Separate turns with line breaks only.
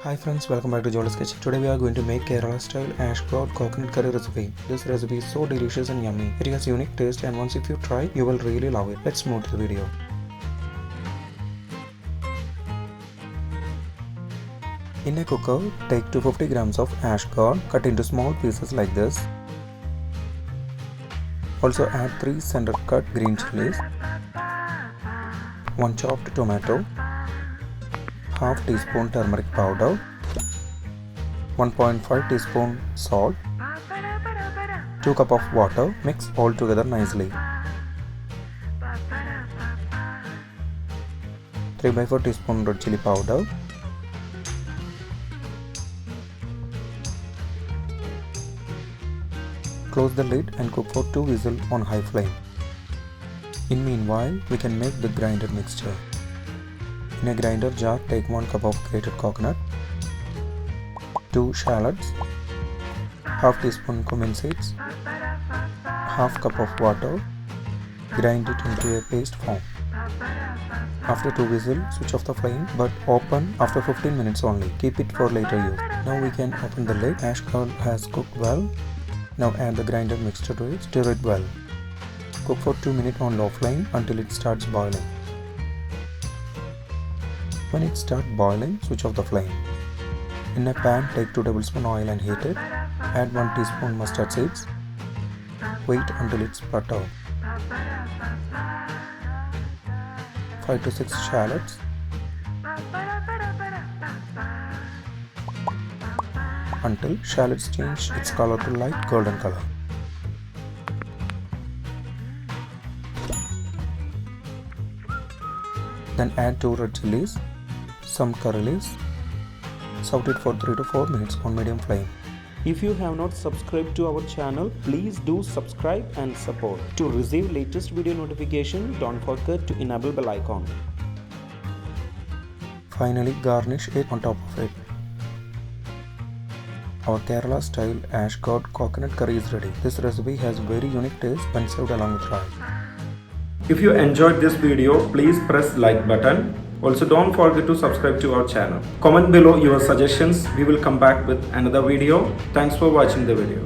Hi friends, welcome back to Jolys kitchen. Today we are going to make Kerala style Ash Gourd coconut curry recipe. This recipe is so delicious and yummy. It has unique taste and once if you try, you will really love it. Let's move to the video. In a cooker, take 250 grams of ash gourd, cut into small pieces like this. Also add 3 center cut green chilies, 1 chopped tomato, half teaspoon turmeric powder, 1.5 teaspoon salt, 2 cup of water. Mix all together nicely. 3/4 teaspoon red chili powder, close the lid and cook for 2 whistles on high flame. In meanwhile, we can make the grinded mixture. In a grinder jar, take 1 cup of grated coconut, 2 shallots, half teaspoon cumin seeds, half cup of water. Grind it into a paste form. After 2 whistles, switch off the flame but open after 15 minutes only. Keep it for later use. Now we can open the lid. Ash gourd has cooked well. Now add the grinded mixture to it. Stir it well. Cook for 2 minutes on low flame until it starts boiling. When it starts boiling, switch off the flame. In a pan, take 2 tablespoons oil and heat it. Add 1 teaspoon mustard seeds. Wait until it sputters. 5 to 6 shallots. Until shallots change its color to light golden color. Then add 2 red chilies, some curry leaves. Saute it for 3 to 4 minutes on medium flame.
If you have not subscribed to our channel, please do subscribe and support. To receive latest video notification, don't forget to enable bell icon.
Finally, garnish it on top of it. Our Kerala style Ash Gourd coconut curry is ready. This recipe has very unique taste when served along with rice.
If you enjoyed this video, please press like button. Also don't forget to subscribe to our channel. Comment below your suggestions. We will come back with another video. Thanks for watching the video.